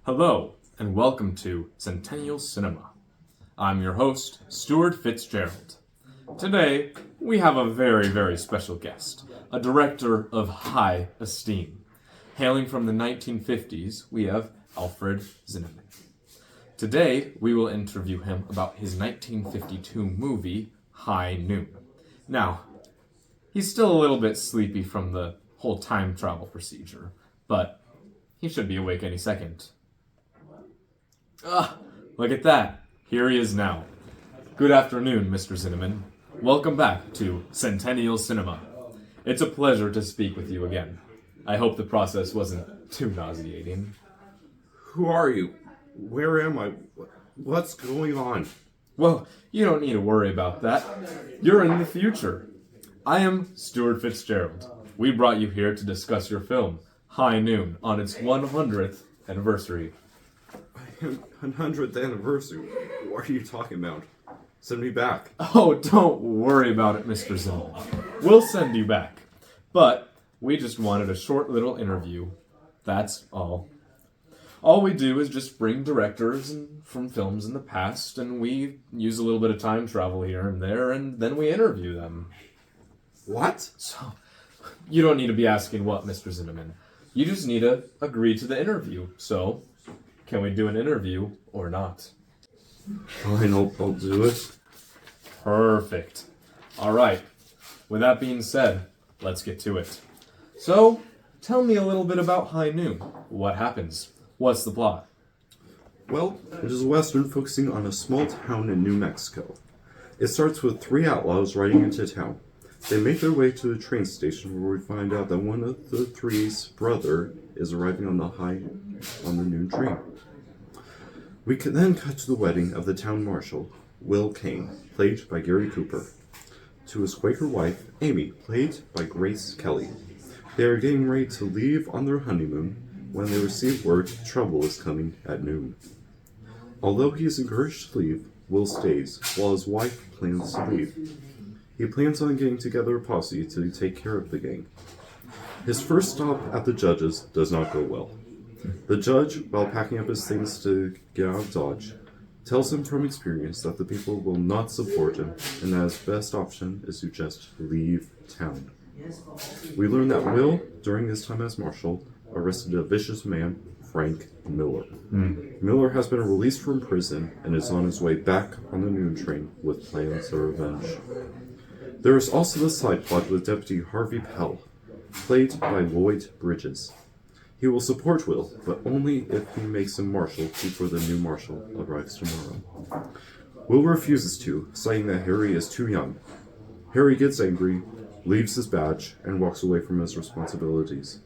Hello, and welcome to Centennial Cinema. I'm your host, Stuart Fitzgerald. Today, we have a very, very special guest, a director of high esteem. Hailing from the 1950s, we have Alfred Zinnemann. Today, we will interview him about his 1952 movie, High Noon. Now, he's still a little bit sleepy from the whole time travel procedure, but he should be awake any second. Look at that. Here he is now. Good afternoon, Mr. Zinnemann. Welcome back to Centennial Cinema. It's a pleasure to speak with you again. I hope the process wasn't too nauseating. Who are you? Where am I? What's going on? Well, you don't need to worry about that. You're in the future. I am Stuart Fitzgerald. We brought you here to discuss your film, High Noon, on its 100th anniversary. 100th anniversary? What are you talking about? Send me back. Oh, don't worry about it, Mr. Zinnemann. We'll send you back. But we just wanted a short little interview. That's all. All we do is just bring directors from films in the past, and we use a little bit of time travel here and there, and then we interview them. What? So, you don't need to be asking what, Mr. Zinnemann. You just need to agree to the interview. So, can we do an interview or not? Fine, I'll do it. Perfect. All right. With that being said, let's get to it. So, tell me a little bit about High Noon. What happens? What's the plot? Well, it is a western focusing on a small town in New Mexico. It starts with three outlaws riding into town. They make their way to the train station where we find out that one of the three's brother is arriving on the noon train. We can then cut to the wedding of the town marshal, Will Kane, played by Gary Cooper, to his Quaker wife, Amy, played by Grace Kelly. They are getting ready to leave on their honeymoon when they receive word trouble is coming at noon. Although he is encouraged to leave, Will stays, while his wife plans to leave. He plans on getting together a posse to take care of the gang. His first stop at the judge's does not go well. The judge, while packing up his things to get out of Dodge, tells him from experience that the people will not support him and that his best option is to just leave town. We learn that Will, during his time as marshal, arrested a vicious man, Frank Miller. Miller has been released from prison and is on his way back on the noon train with plans of revenge. There is also the side plot with Deputy Harvey Pell, played by Lloyd Bridges. He will support Will, but only if he makes him marshal before the new marshal arrives tomorrow. Will refuses to, saying that Harry is too young. Harry gets angry, leaves his badge, and walks away from his responsibilities.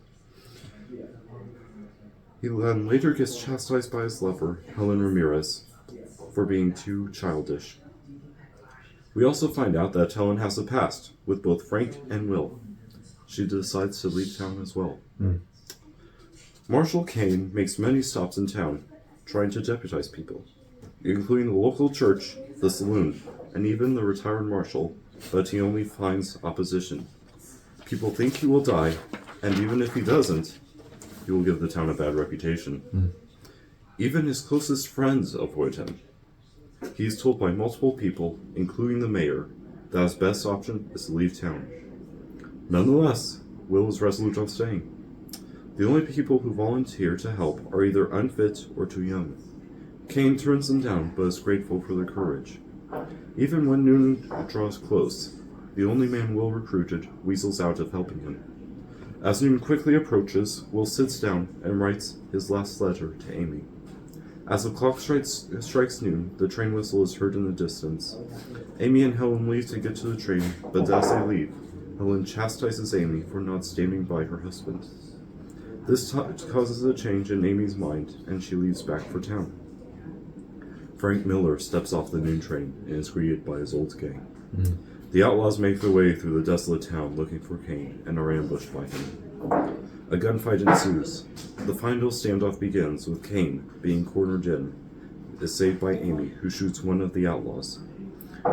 He then later gets chastised by his lover, Helen Ramirez, for being too childish. We also find out that Helen has a past with both Frank and Will. She decides to leave town as well. Marshal Kane makes many stops in town, trying to deputize people, including the local church, the saloon, and even the retired marshal, but he only finds opposition. People think he will die, and even if he doesn't, he will give the town a bad reputation. Even his closest friends avoid him. He is told by multiple people, including the mayor, that his best option is to leave town. Nonetheless, Will is resolute on staying. The only people who volunteer to help are either unfit or too young. Kane turns them down, but is grateful for their courage. Even when noon draws close, the only man Will recruited weasels out of helping him. As noon quickly approaches, Will sits down and writes his last letter to Amy. As the clock strikes noon, the train whistle is heard in the distance. Amy and Helen leave to get to the train, but as they leave, Helen chastises Amy for not standing by her husband. This causes a change in Amy's mind, and she leaves back for town. Frank Miller steps off the noon train and is greeted by his old gang. The outlaws make their way through the desolate town looking for Kane and are ambushed by him. A gunfight ensues. The final standoff begins with Kane being cornered in, is saved by Amy, who shoots one of the outlaws.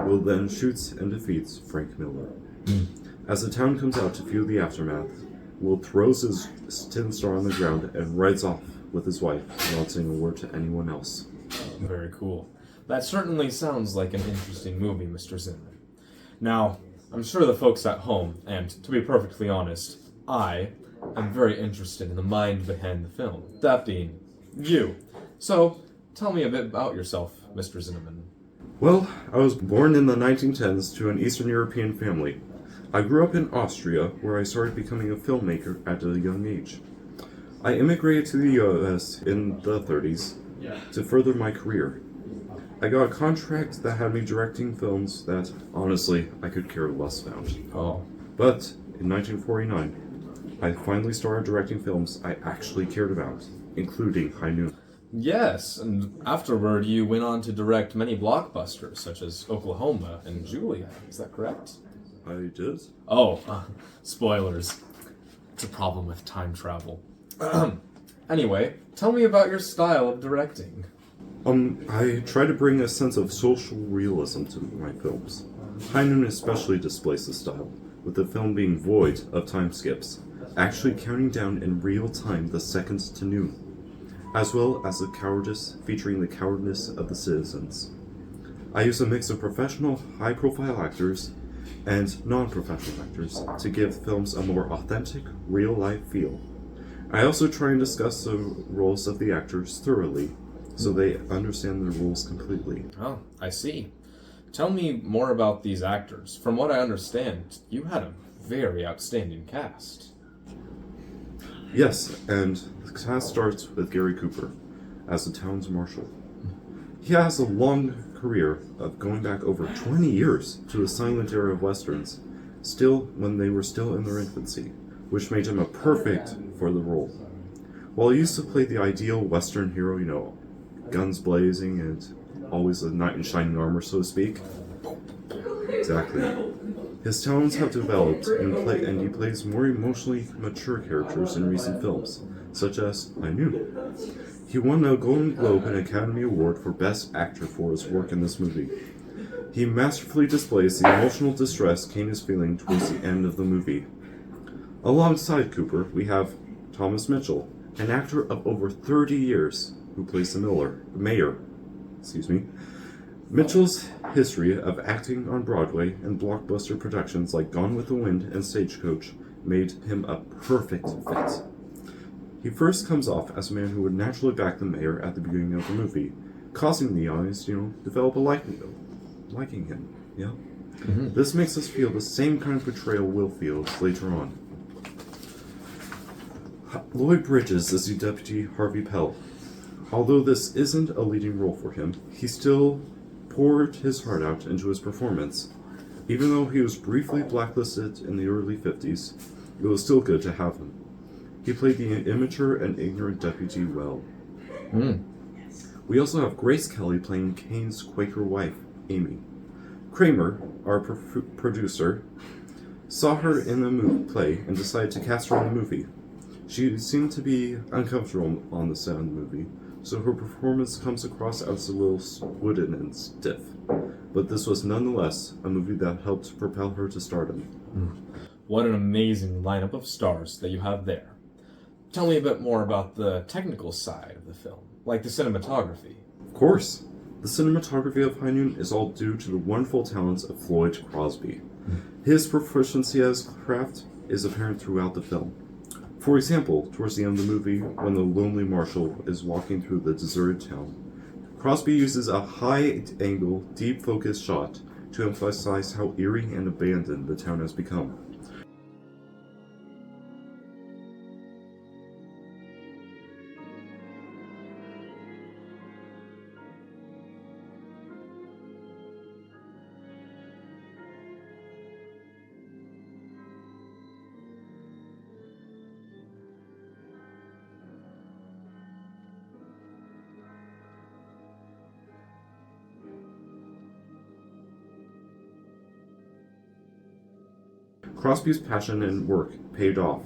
Will then shoots and defeats Frank Miller. As the town comes out to view the aftermath, Will throws his tin star on the ground and rides off with his wife without saying a word to anyone else. Very cool. That certainly sounds like an interesting movie, Mr. Zinman. Now, I'm sure the folks at home, and to be perfectly honest, I am very interested in the mind behind the film, that being you. So, tell me a bit about yourself, Mr. Zinman. Well, I was born in the 1910s to an Eastern European family. I grew up in Austria, where I started becoming a filmmaker at a young age. I immigrated to the US in the 30s to further my career. I got a contract that had me directing films that, honestly, I could care less about. Oh. But in 1949, I finally started directing films I actually cared about, including High Noon. Yes, and afterward you went on to direct many blockbusters, such as Oklahoma and Julia. Is that correct? I did? Oh, spoilers. It's a problem with time travel. Anyway, tell me about your style of directing. I try to bring a sense of social realism to my films. High Noon especially displays this style, with the film being void of time skips, actually counting down in real time the seconds to noon, as well as the cowardice featuring the cowardness of the citizens. I use a mix of professional, high-profile actors and non-professional actors to give films a more authentic, real-life feel. I also try and discuss the roles of the actors thoroughly, so they understand their roles completely. Oh, I see. Tell me more about these actors. From what I understand, you had a very outstanding cast. Yes, and the cast starts with Gary Cooper as the town's marshal. He has a long career of going back over 20 years to the silent era of westerns, still when they were still in their infancy, which made him a perfect for the role. While he used to play the ideal western hero, guns blazing and always a knight in shining armor, so to speak. Exactly. His talents have developed and he plays more emotionally mature characters in recent films, such as I Knew. He won a Golden Globe and Academy Award for Best Actor for his work in this movie. He masterfully displays the emotional distress Kane is feeling towards the end of the movie. Alongside Cooper, we have Thomas Mitchell, an actor of over 30 years who plays the mayor. Mitchell's history of acting on Broadway and blockbuster productions like Gone with the Wind and Stagecoach made him a perfect fit. He first comes off as a man who would naturally back the mayor at the beginning of the movie, causing the audience, develop a liking him. Yeah. Mm-hmm. This makes us feel the same kind of betrayal Will feels later on. Lloyd Bridges is the deputy Harvey Pell. Although this isn't a leading role for him, he still poured his heart out into his performance. Even though he was briefly blacklisted in the early 50s, it was still good to have him. He played the immature and ignorant deputy well. We also have Grace Kelly playing Kane's Quaker wife, Amy. Kramer, our producer, saw her in the play and decided to cast her in the movie. She seemed to be uncomfortable on the set of the movie, so her performance comes across as a little wooden and stiff. But this was nonetheless a movie that helped propel her to stardom. What an amazing lineup of stars that you have there. Tell me a bit more about the technical side of the film, like the cinematography. Of course. The cinematography of High Noon is all due to the wonderful talents of Floyd Crosby. His proficiency as craft is apparent throughout the film. For example, towards the end of the movie, when the lonely marshal is walking through the deserted town, Crosby uses a high-angle, deep-focus shot to emphasize how eerie and abandoned the town has become. Crosby's passion and work paid off.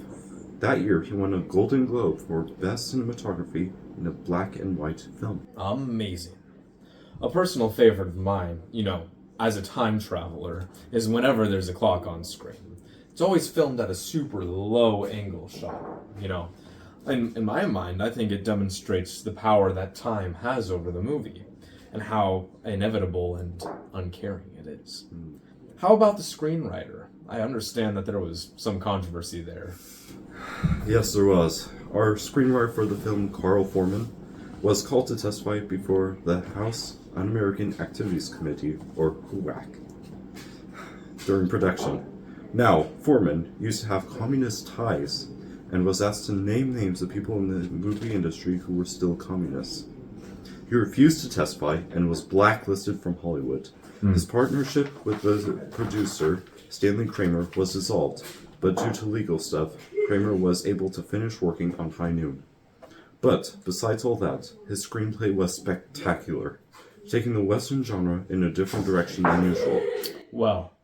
That year, he won a Golden Globe for Best Cinematography in a black and white film. Amazing. A personal favorite of mine, as a time traveler, is whenever there's a clock on screen. It's always filmed at a super low angle shot, In my mind, I think it demonstrates the power that time has over the movie, and how inevitable and uncaring it is. How about the screenwriter? I understand that there was some controversy there. Yes, there was. Our screenwriter for the film, Carl Foreman, was called to testify before the House Un-American Activities Committee, or HUAC, during production. Now, Foreman used to have communist ties and was asked to name names of people in the movie industry who were still communists. He refused to testify and was blacklisted from Hollywood. His partnership with the producer, Stanley Kramer, was dissolved, but due to legal stuff, Kramer was able to finish working on High Noon. But, besides all that, his screenplay was spectacular, taking the Western genre in a different direction than usual. Well,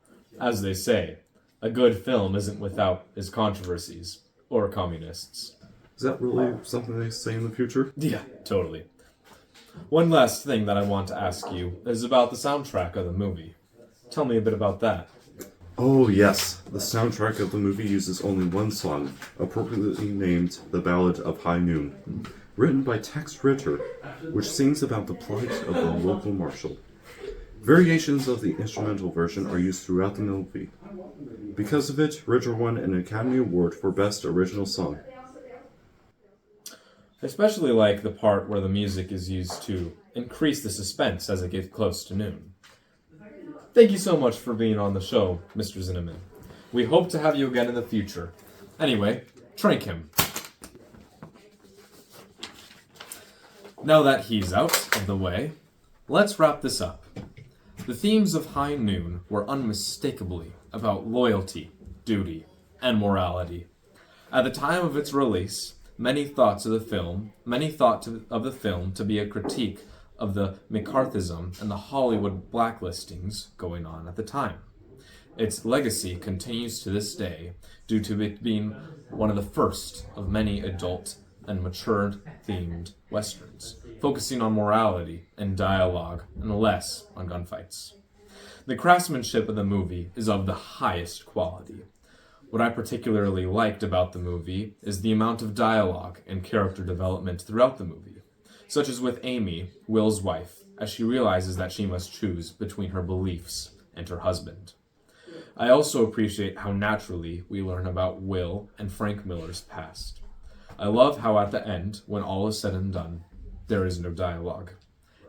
as they say, a good film isn't without its controversies, or communists. Is that really something they say in the future? Yeah, totally. One last thing that I want to ask you is about the soundtrack of the movie. Tell me a bit about that. Oh yes, the soundtrack of the movie uses only one song, appropriately named The Ballad of High Noon, written by Tex Ritter, which sings about the plight of the local marshal. Variations of the instrumental version are used throughout the movie. Because of it, Ritter won an Academy Award for Best Original Song. I especially like the part where the music is used to increase the suspense as it gets close to noon. Thank you so much for being on the show, Mr. Zinnemann. We hope to have you again in the future. Anyway, trank him. Now that he's out of the way, let's wrap this up. The themes of High Noon were unmistakably about loyalty, duty, and morality. At the time of its release, many thought of the film to be a critique of the McCarthyism and the Hollywood blacklistings going on at the time. Its legacy continues to this day due to it being one of the first of many adult and mature-themed westerns, focusing on morality and dialogue and less on gunfights. The craftsmanship of the movie is of the highest quality. What I particularly liked about the movie is the amount of dialogue and character development throughout the movie, such as with Amy, Will's wife, as she realizes that she must choose between her beliefs and her husband. I also appreciate how naturally we learn about Will and Frank Miller's past. I love how at the end, when all is said and done, there is no dialogue.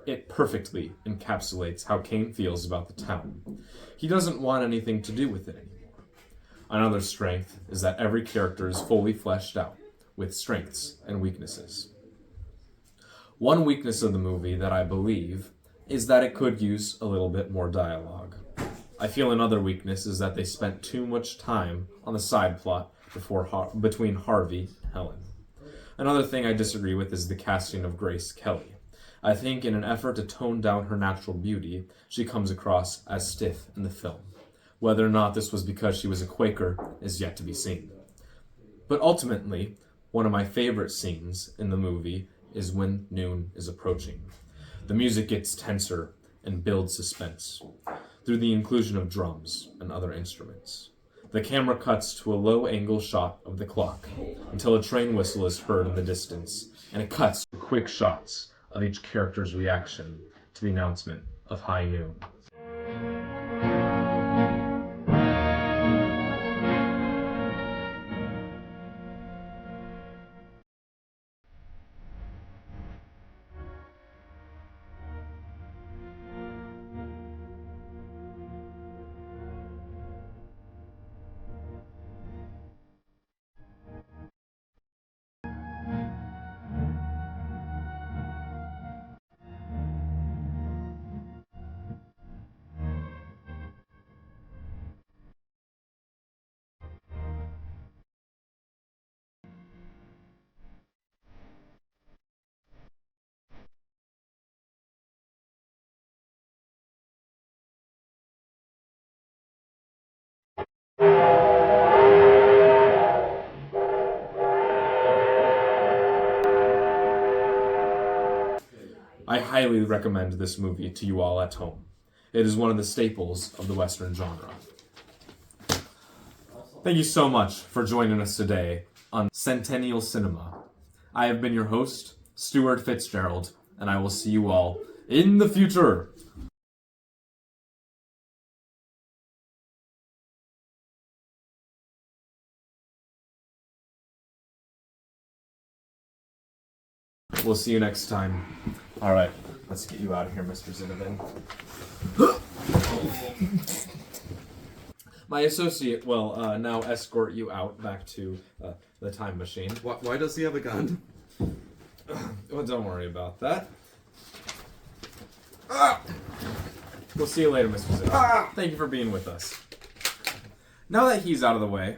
It perfectly encapsulates how Kane feels about the town. He doesn't want anything to do with it anymore. Another strength is that every character is fully fleshed out, with strengths and weaknesses. One weakness of the movie that I believe is that it could use a little bit more dialogue. I feel another weakness is that they spent too much time on the side plot between Harvey and Helen. Another thing I disagree with is the casting of Grace Kelly. I think in an effort to tone down her natural beauty, she comes across as stiff in the film. Whether or not this was because she was a Quaker is yet to be seen. But ultimately, one of my favorite scenes in the movie is when noon is approaching. The music gets tenser and builds suspense through the inclusion of drums and other instruments. The camera cuts to a low-angle shot of the clock until a train whistle is heard in the distance, and it cuts to quick shots of each character's reaction to the announcement of high noon. I highly recommend this movie to you all at home. It is one of the staples of the Western genre. Thank you so much for joining us today on Centennial Cinema. I have been your host, Stuart Fitzgerald, and I will see you all in the future. We'll see you next time. All right, let's get you out of here, Mr. Zinnovin. My associate will now escort you out back to the time machine. Why does he have a gun? Well, don't worry about that. We'll see you later, Mr. Zinnovin. Thank you for being with us. Now that he's out of the way,